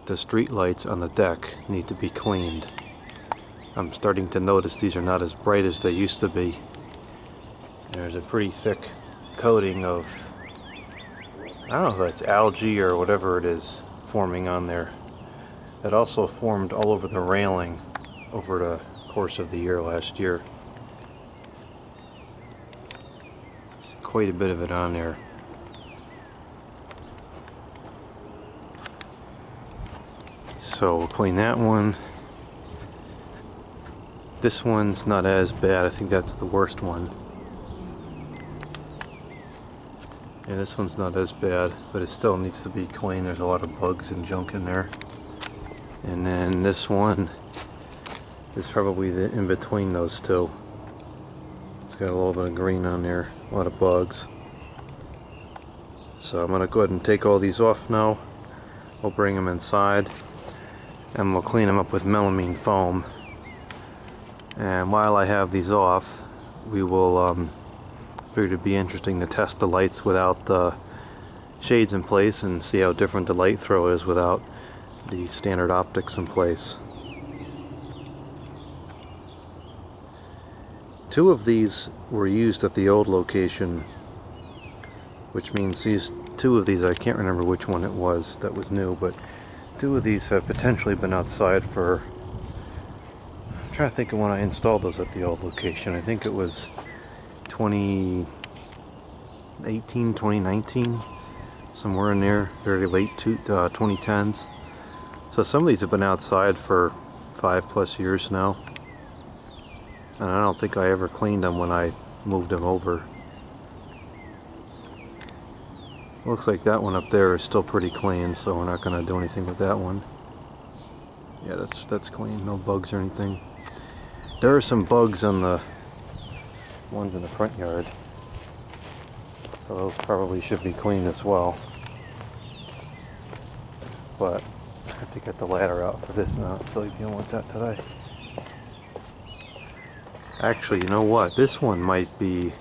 the street lights on the deck need to be cleaned. I'm starting to notice these are not as bright as they used to be. There's a pretty thick coating of, I don't know if that's algae or whatever it is, forming on there. That also formed all over the railing over the course of the year last year. There's quite a bit of it on there. So we'll clean that one. This one's not as bad. I think that's the worst one. Yeah, this one's not as bad, but it still needs to be cleaned. There's a lot of bugs and junk in there. And then this one is probably the in between those two. It's got a little bit of green on there, a lot of bugs. So I'm going to go ahead and take all these off now. We'll bring them inside and we'll clean them up with melamine foam. And while I have these off, we will figure it'd be interesting to test the lights without the shades in place and see how different the light throw is without the standard optics in place. Two of these were used at the old location, which means two of these, I can't remember which one it was that was new, but two of these have potentially been outside for, I'm trying to think of when I installed those at the old location. I think it was 2018, 2019, somewhere in there, very late 2010s. So some of these have been outside for 5+ years now. And I don't think I ever cleaned them when I moved them over. Looks like that one up there is still pretty clean, so we're not going to do anything with that one. Yeah, that's clean, no bugs or anything. There are some bugs on the ones in the front yard, so those probably should be cleaned as well. But I have to get the ladder out for this now. I feel like dealing with that today. Actually, you know what? This one might be...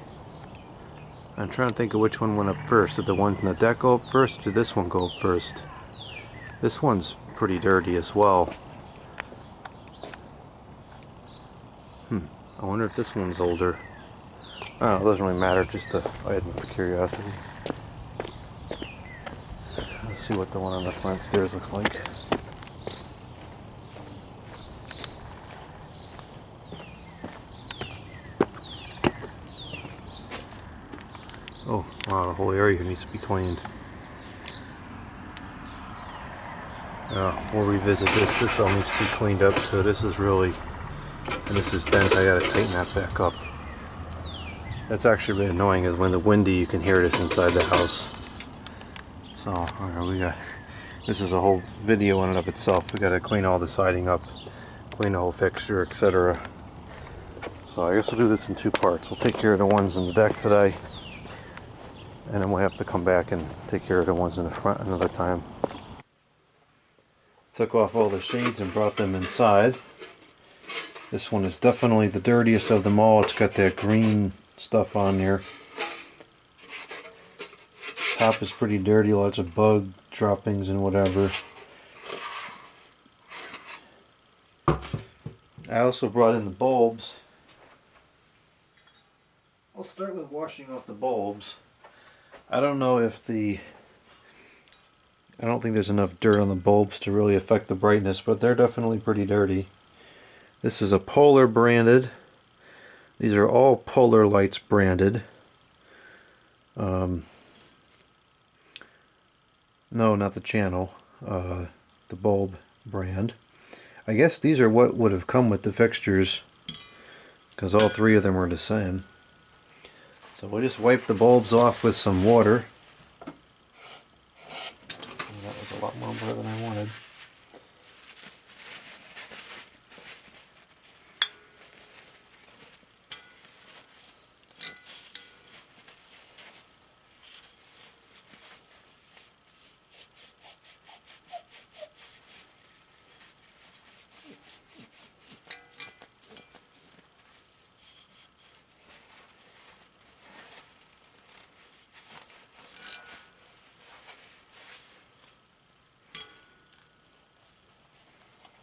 I'm trying to think of which one went up first. Did the one in the deck go up first, or did this one go up first? This one's pretty dirty as well. I wonder if this one's older. Oh, it doesn't really matter, just a item for curiosity. Let's see what the one on the front stairs looks like. Oh, wow, the whole area here needs to be cleaned. We'll revisit this. This all needs to be cleaned up, so this is really, and this is bent, I gotta tighten that back up. That's actually really annoying, is when the windy you can hear this inside the house. So, alright, we got, this is a whole video in and of itself. We gotta clean all the siding up, clean the whole fixture, etc. So I guess we'll do this in two parts. We'll take care of the ones in the deck today, and then we'll have to come back and take care of the ones in the front another time. Took off all the shades and brought them inside. This one is definitely the dirtiest of them all. It's got that green stuff on there. Top is pretty dirty, lots of bug droppings and whatever. I also brought in the bulbs. I'll start with washing off the bulbs. I don't know if I don't think there's enough dirt on the bulbs to really affect the brightness, but they're definitely pretty dirty. This is a Polar branded. These are all Polar Lights branded. No, not the channel. The bulb brand. I guess these are what would have come with the fixtures, because all three of them are the same. So we'll just wipe the bulbs off with some water. That was a lot more water than I wanted.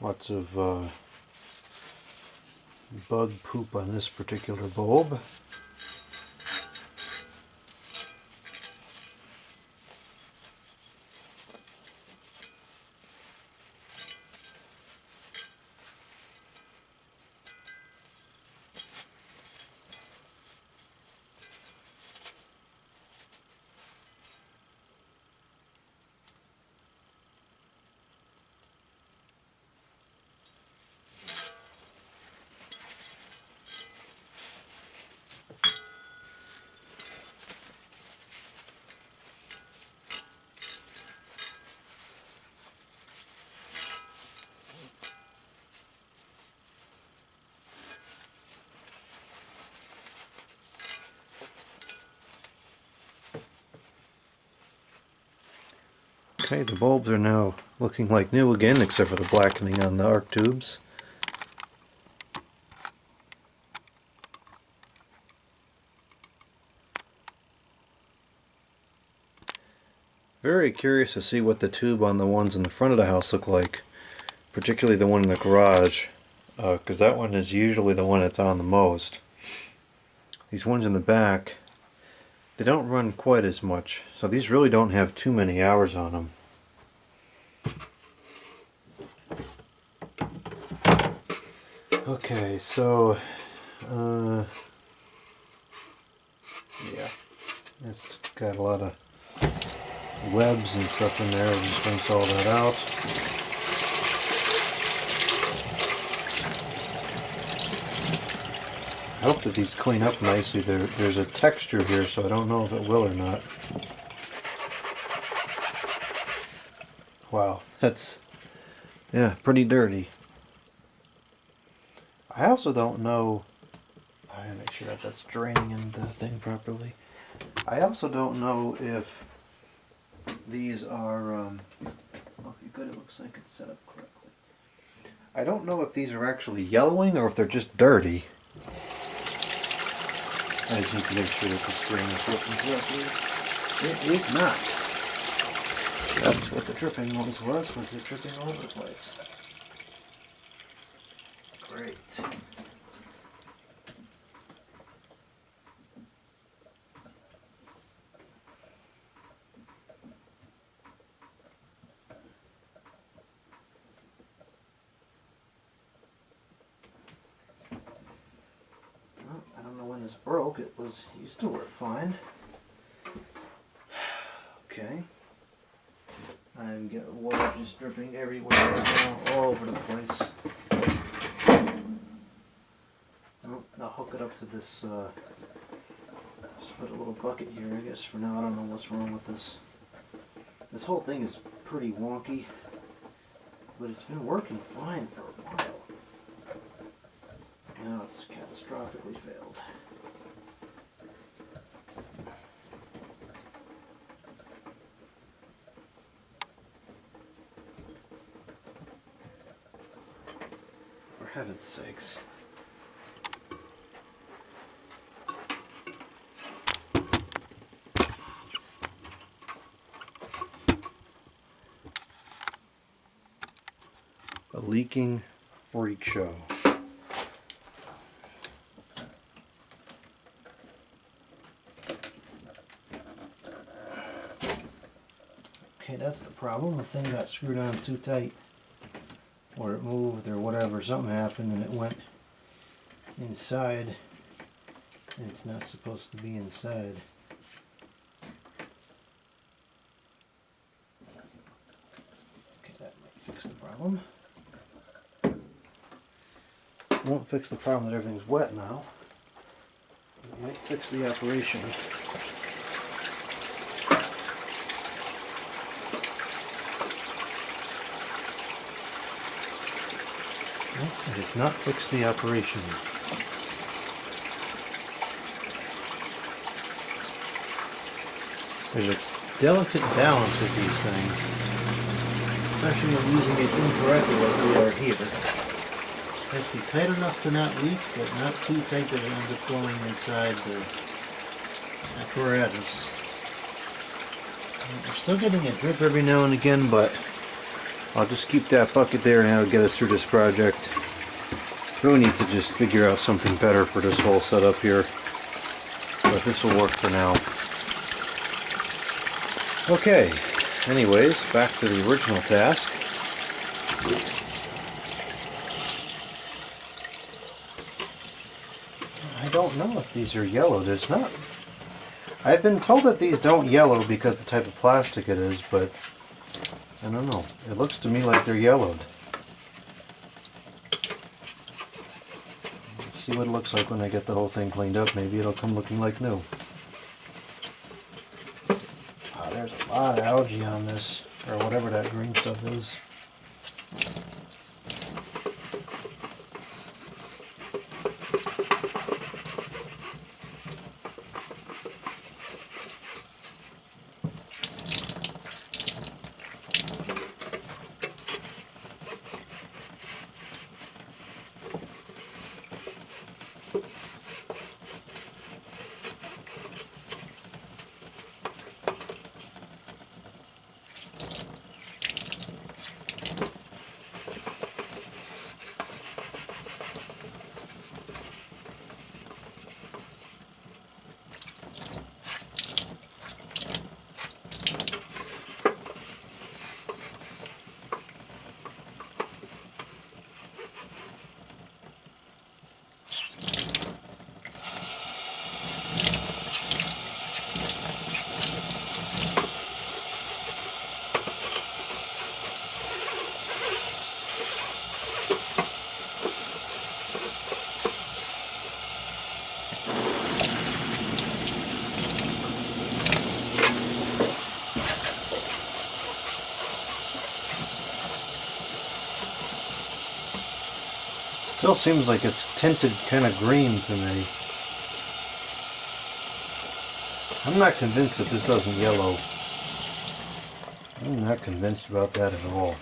Lots of bug poop on this particular bulb. Okay, the bulbs are now looking like new again, except for the blackening on the arc tubes. Very curious to see what the tube on the ones in the front of the house look like, particularly the one in the garage, because that one is usually the one that's on the most. These ones in the back, they don't run quite as much, so these really don't have too many hours on them. Okay, so yeah, it's got a lot of webs and stuff in there. We'll just rinse all that out. I hope that these clean up nicely. There's a texture here, so I don't know if it will or not. Wow, that's, yeah, pretty dirty. I also don't know, I gotta make sure that that's draining into the thing properly. I also don't know if these are, okay, good, it looks like it's set up correctly. I don't know if these are actually yellowing or if they're just dirty. I just need to make sure that the spring is working correctly. It is not. That's what the dripping noise was it dripping all over the place. Great. Well, I don't know when this broke. It used to work fine. Okay. I'm getting water just dripping everywhere right now, all over the place. I'll hook it up to this, just put a little bucket here, I guess, for now. I don't know what's wrong with this. This whole thing is pretty wonky, but it's been working fine for a while. Now it's catastrophically failed. For heaven's sakes. A leaking freak show. Okay, that's the problem. The thing got screwed on too tight, or it moved, or whatever. Something happened and it went inside, and it's not supposed to be inside. Okay, that might fix the problem. Won't fix the problem that everything's wet now. It might fix the operation. Well, it has not fixed the operation. There's a delicate balance with these things, especially when using it incorrectly like we are here. It has to be tight enough to not leak, but not too tight that it ends up flowing inside the apparatus. We're still getting a drip every now and again, but I'll just keep that bucket there and that'll get us through this project. Really need to just figure out something better for this whole setup here. But this will work for now. Okay, anyways, back to the original task. I don't know if these are yellowed. It's not. I've been told that these don't yellow because of the type of plastic it is, but I don't know. It looks to me like they're yellowed. See what it looks like when I get the whole thing cleaned up. Maybe it'll come looking like new. Oh, there's a lot of algae on this, or whatever that green stuff is. Still seems like it's tinted kind of green to me. I'm not convinced that this doesn't yellow. I'm not convinced about that at all.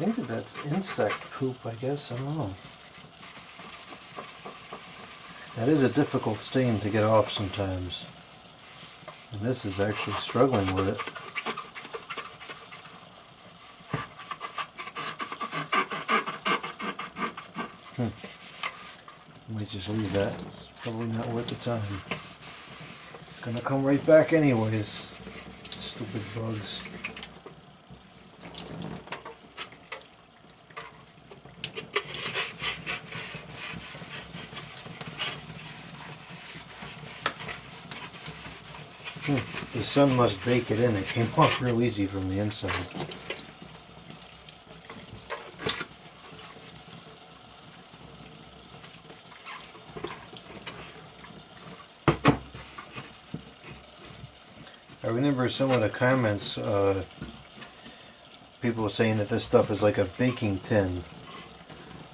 I think that's insect poop, I guess. I don't know. That is a difficult stain to get off sometimes. And this is actually struggling with it. Let me just leave that. It's probably not worth the time. It's gonna come right back anyways. Stupid bugs. The sun must bake it in. It came off real easy from the inside. I remember some of the comments, people were saying that this stuff is like a baking tin.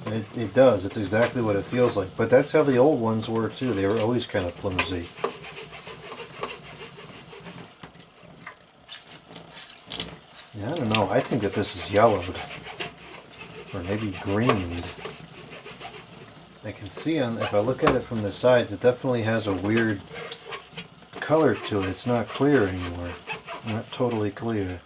And it does. It's exactly what it feels like. But that's how the old ones were too. They were always kind of flimsy. Yeah, I don't know. I think that this is yellowed. Or maybe greened. I can see on, if I look at it from the sides, it definitely has a weird color to it. It's not clear anymore. Not totally clear.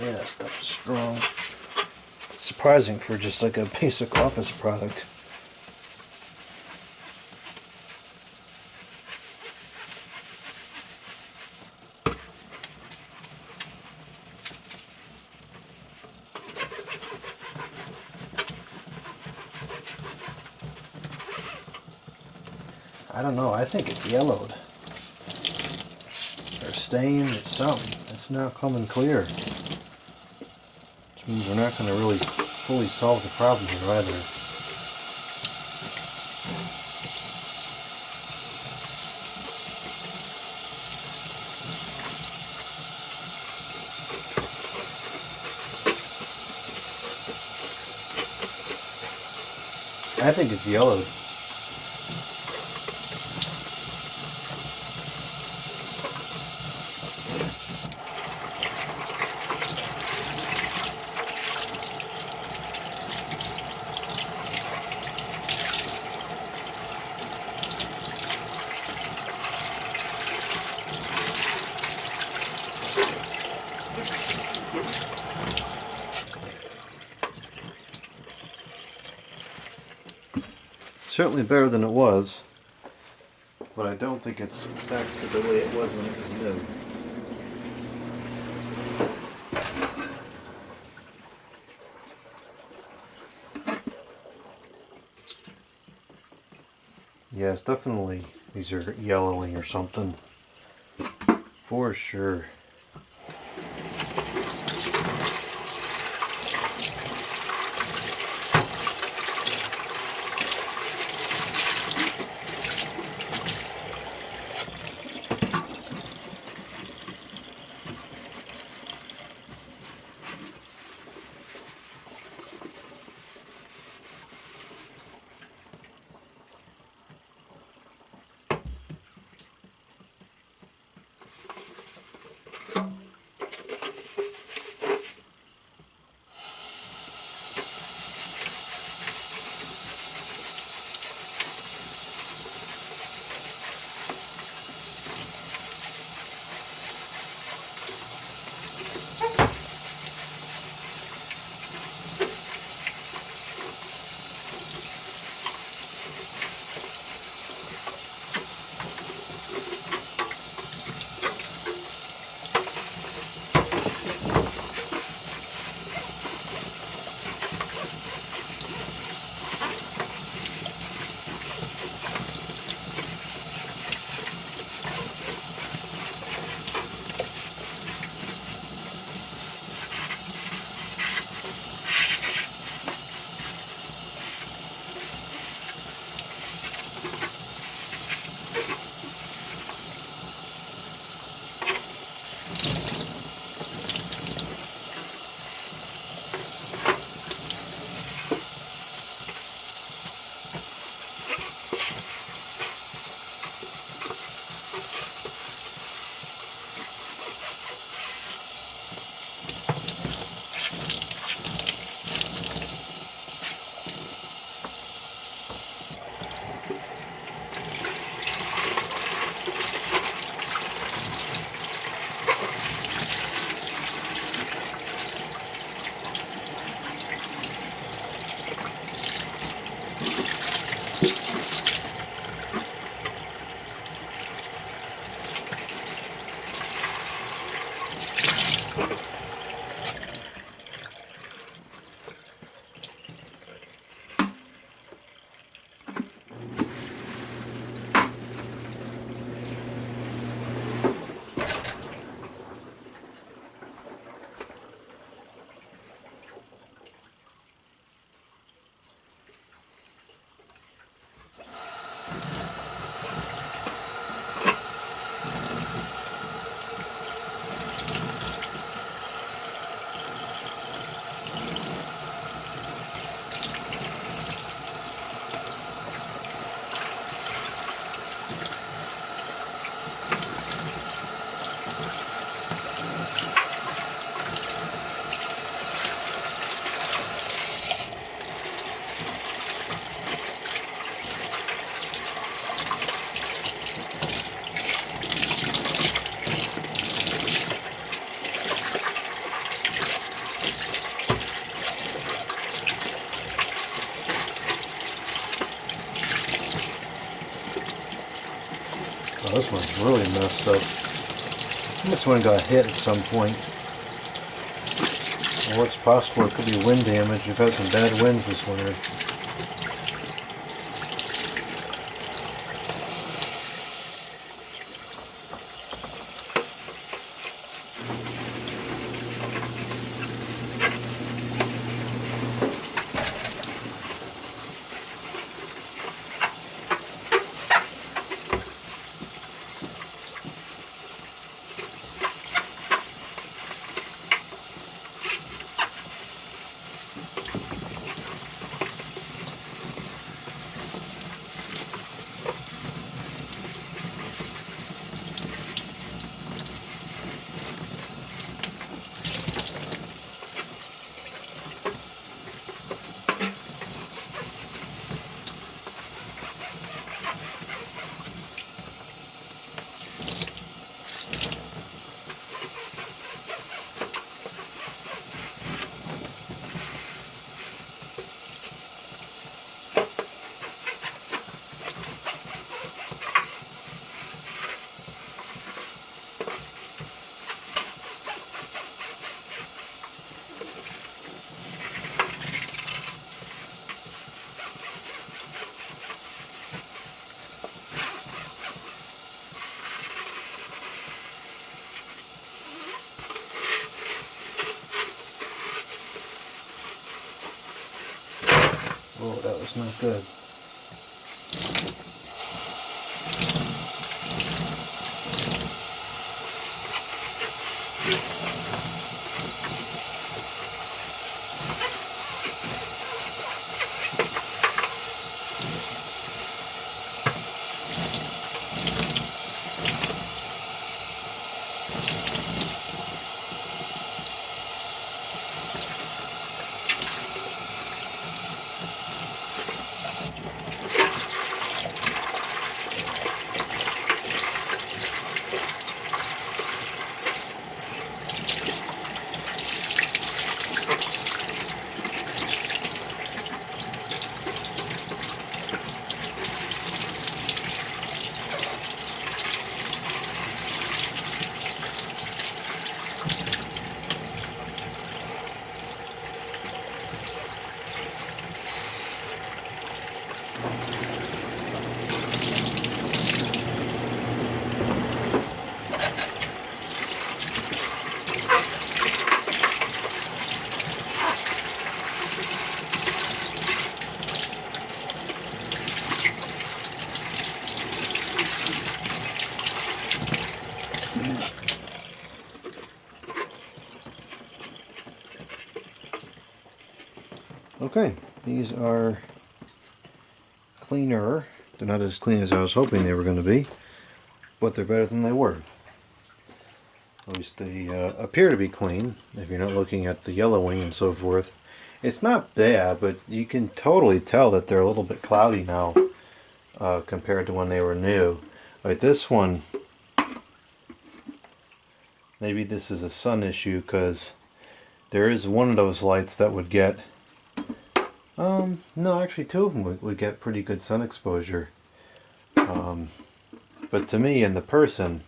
Yeah, that stuff is strong. It's surprising for just like a basic office product. I don't know, I think it's yellowed. Or stained, it's something. It's not coming clear. Which means we're not going to really fully solve the problem here either. I think it's yellowed. Certainly better than it was, but I don't think it's back to the way it was when it was new. Yeah, it's definitely, these are yellowing or something, for sure. this one's really messed up. This one got hit at some point. Or it's possible it could be wind damage. We've had some bad winds this winter. Oh, that was not good. Okay, these are cleaner. They're not as clean as I was hoping they were going to be, but they're better than they were. At least they appear to be clean, if you're not looking at the yellowing and so forth. It's not bad, but you can totally tell that they're a little bit cloudy now compared to when they were new. Like this one, maybe this is a sun issue, because there is one of those lights that would get no, actually two of them would get pretty good sun exposure. But to me, in the person,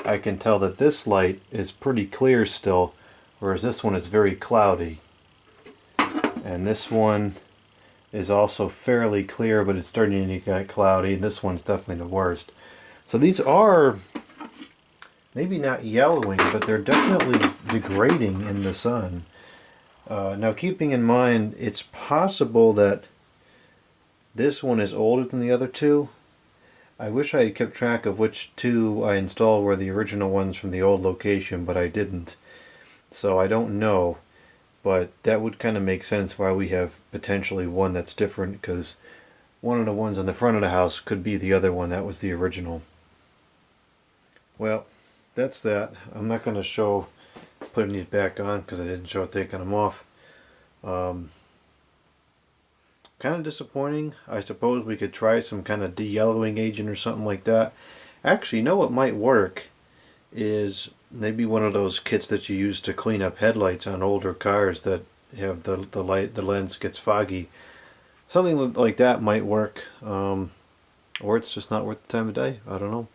I can tell that this light is pretty clear still, whereas this one is very cloudy. And this one is also fairly clear, but it's starting to get cloudy. This one's definitely the worst. So these are maybe not yellowing, but they're definitely degrading in the sun. Now, keeping in mind, it's possible that this one is older than the other two. I wish I had kept track of which two I installed were the original ones from the old location, but I didn't. So I don't know, but that would kind of make sense why we have potentially one that's different, because one of the ones on the front of the house could be the other one that was the original. Well, that's that. I'm not going to show putting these back on because I didn't show taking them off. Kind of disappointing. I suppose we could try some kind of de-yellowing agent or something like that. Actually, you know what might work is maybe one of those kits that you use to clean up headlights on older cars that have the lens gets foggy. Something like that might work. Or it's just not worth the time of day. I don't know.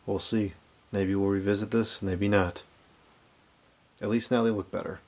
We'll see. Maybe we'll revisit this, maybe not. At least now they look better.